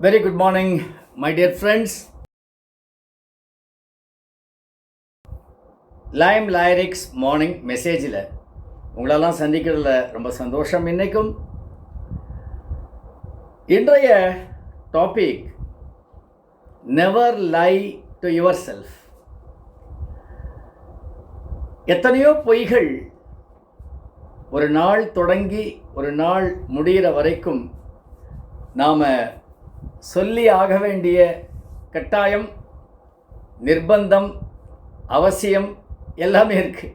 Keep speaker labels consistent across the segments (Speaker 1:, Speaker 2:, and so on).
Speaker 1: Very good morning, my dear friends. Lime lyrics morning மெசேஜில் உங்களெல்லாம் சந்திக்கிறதுல ரொம்ப சந்தோஷம். இன்றைய topic never lie to yourself. எத்தனையோ பொய்கள் ஒரு நாள் தொடங்கி ஒரு நாள் முடிகிற வரைக்கும் நாம் சொல்லி ஆக வேண்டிய கட்டாயம், நிர்பந்தம், அவசியம் எல்லாமே இருக்கு.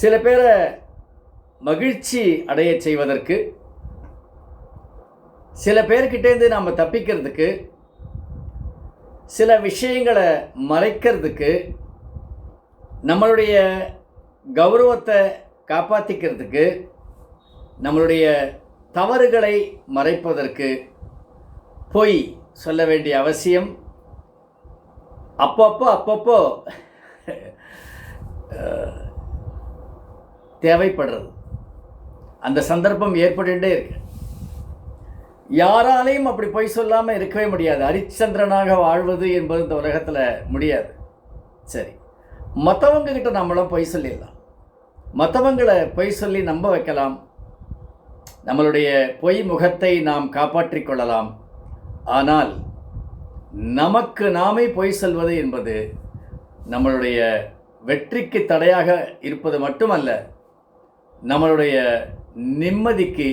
Speaker 1: சில பேரை மகிழ்ச்சி அடைய செய்வதற்கு, சில பேர்கிட்டேருந்து நாம் தப்பிக்கிறதுக்கு, சில விஷயங்களை மறைக்கிறதுக்கு, நம்மளுடைய கௌரவத்தை காப்பாற்றிக்கிறதுக்கு, நம்மளுடைய தவறுகளை மறைப்பதற்கு பொய் சொல்ல வேண்டிய அவசியம் அப்பப்போ தேவைப்படுறது. அந்த சந்தர்ப்பம் ஏற்பட்டுட்டே இருக்கு. யாராலையும் அப்படி பொய் சொல்லாமல் இருக்கவே முடியாது. ஹரிச்சந்திரனாக வாழ்வது என்பது இந்த உலகத்தில் முடியாது. சரி, மற்றவங்க கிட்ட நம்மளும் பொய் சொல்லிடலாம், மற்றவங்களை பொய் சொல்லி நம்ப வைக்கலாம், நம்மளுடைய பொய் முகத்தை நாம் காப்பாற்றிக் கொள்ளலாம். ஆனால் நமக்கு நாமே பொய் சொல்வது என்பது நம்மளுடைய வெற்றிக்கு தடையாக இருப்பது மட்டுமல்ல, நம்மளுடைய நிம்மதிக்கு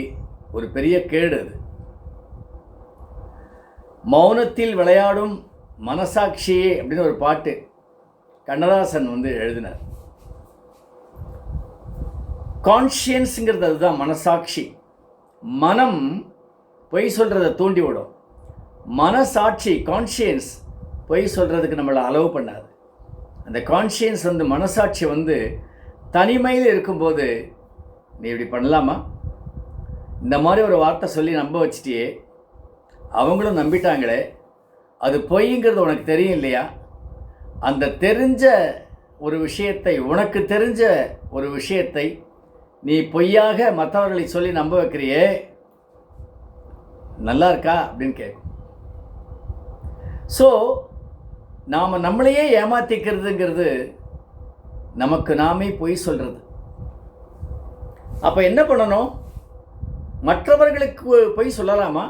Speaker 1: ஒரு பெரிய கேடு. அது மௌனத்தில் விளையாடும் மனசாட்சியே அப்படின்னு ஒரு பாட்டு கண்ணதாசன் எழுதினார். கான்ஷியன்ஸுங்கிறது அதுதான், மனசாட்சி. மனம் பொய் சொல்கிறத தூண்டி விடும். மனசாட்சி, கான்ஷியன்ஸ், பொய் சொல்கிறதுக்கு நம்மளை அலோவ் பண்ணாது. அந்த கான்ஷியன்ஸ் மனசாட்சி தனிமையில் இருக்கும்போது, நீ இப்படி பண்ணலாமா, இந்த மாதிரி ஒரு வார்த்தை சொல்லி நம்ப வச்சிட்டியே, அவங்களும் நம்பிட்டாங்களே, அது பொய்ங்கிறது உனக்கு தெரியும் இல்லையா, அந்த தெரிஞ்ச ஒரு விஷயத்தை, உனக்கு தெரிஞ்ச ஒரு விஷயத்தை நீ பொய்யாக மற்றவர்களை சொல்லி நம்ப வைக்கிறியே, நல்லா இருக்கா அப்படின்னு கேட்கும். ஸோ நாம் நம்மளையே ஏமாற்றிக்கிறதுங்கிறது நமக்கு நாமே பொய் சொல்கிறது. அப்போ என்ன பண்ணணும்? மற்றவர்களுக்கு பொய் சொல்லலாமா?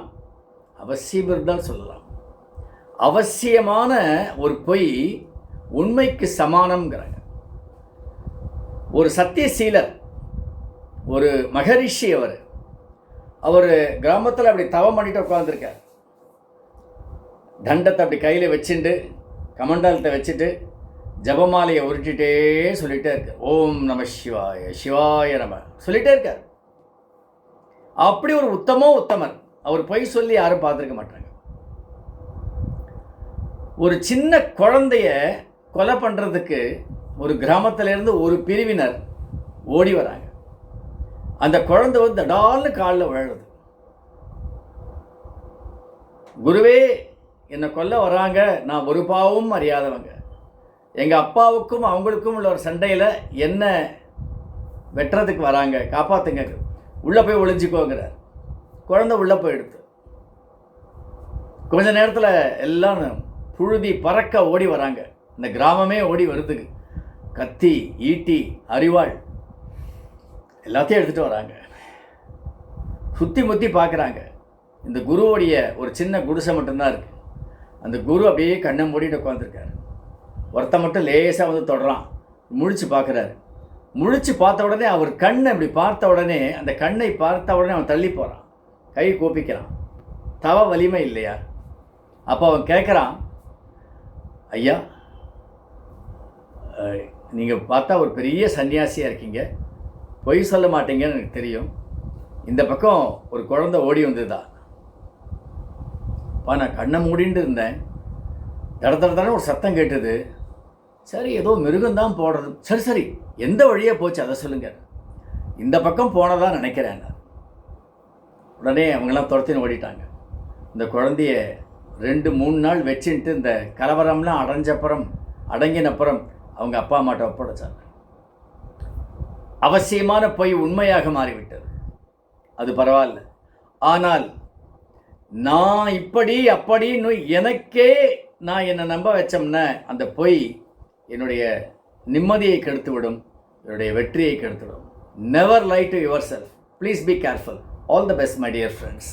Speaker 1: அவசியம் இருந்தால் சொல்லலாம். அவசியமான ஒரு பொய் உண்மைக்கு சமானம்ங்கிறாங்க. ஒரு சத்தியசீலர், ஒரு மகரிஷி, அவர் கிராமத்தில் அப்படி தவம் பண்ணிட்டு உட்காந்துருக்கார். தண்டத்தை அப்படி கையில் வச்சுட்டு, கமண்டலத்தை வச்சுட்டு, ஜபமாலையை உருட்டிகிட்டே சொல்லிகிட்டே இருக்கார். ஓம் நம சிவாய, சிவாய நம சொல்லிகிட்டே இருக்கார். அப்படி ஒரு உத்தமர். அவர் பொய் சொல்லி யாரும் பார்த்துருக்க மாட்டாங்க. ஒரு சின்ன குழந்தைய கொலை பண்ணுறதுக்கு ஒரு கிராமத்திலேருந்து ஒரு பிரிவினர் ஓடி வராங்க. அந்த குழந்தை தடால்னு காலில் விழுது. குருவே, என்னை கொல்ல வராங்க, நான் ஒரு பாவமும் அறியாதவங்க, எங்கள் அப்பாவுக்கும் அவங்களுக்கும் உள்ள ஒரு சண்டையில் என்ன வெட்டுறதுக்கு வராங்க, காப்பாற்றுங்க, உள்ளே போய் ஒளிஞ்சிக்கோங்கிறார். குழந்தை உள்ளே போயிடுது. கொஞ்ச நேரத்தில் எல்லாம் புழுதி பறக்க ஓடி வராங்க. இந்த கிராமமே ஓடி வருதுக்கு கத்தி, ஈட்டி, அரிவாள் எல்லாத்தையும் எடுத்துகிட்டு வராங்க. சுற்றி முற்றி பார்க்குறாங்க. இந்த குருவோடைய ஒரு சின்ன குடிசை மட்டும்தான் இருக்குது. அந்த குரு அப்படியே கண்ணை மூடிட்டு உட்காந்துருக்காரு. ஒருத்த மட்டும் லேசாக தொடுறான். முழிச்சு பார்க்குறாரு. முழிச்சு பார்த்த உடனே அவர் கண்ணை அப்படி பார்த்த உடனே, அந்த கண்ணை பார்த்த உடனே அவன் தள்ளி போகிறான், கை கூப்பிக்கிறான். தவ வலிமை இல்லையா? அப்போ அவன் கேட்குறான், ஐயா, நீங்கள் பார்த்தா ஒரு பெரிய சன்னியாசியாக இருக்கீங்க, பொய் சொல்ல மாட்டீங்கன்னு எனக்கு தெரியும். இந்த பக்கம் ஒரு குழந்தை ஓடி வந்ததா? நான் கண்ணை மூடிட்டு இருந்தேன், தடத்தடத்தான ஒரு சத்தம் கேட்டது. சரி, ஏதோ மிருகம்தான் போடுறது. சரி, எந்த வழியாக போச்சு அதை சொல்லுங்கள். இந்த பக்கம் போனதான் நினைக்கிறேன். உடனே அவங்களாம் துரத்தின்னு ஓடிட்டாங்க. இந்த குழந்தைய 2-3 நாள் வச்சுட்டு இந்த கலவரம்லாம் அடங்கினப்புறம் அவங்க அப்பா அம்மாட்ட ஒப்படைச்சாங்க. அவசியமான பொய் உண்மையாக மாறிவிட்டது. அது பரவாயில்ல. ஆனால் நான் இப்படி அப்படின்னு எனக்கே நான் என்னை நம்ப வச்சோம்னா அந்த பொய் என்னுடைய நிம்மதியை கெடுத்துவிடும், என்னுடைய வெற்றியை கெடுத்துவிடும். Never lie to yourself. Please be careful. All the best my dear friends.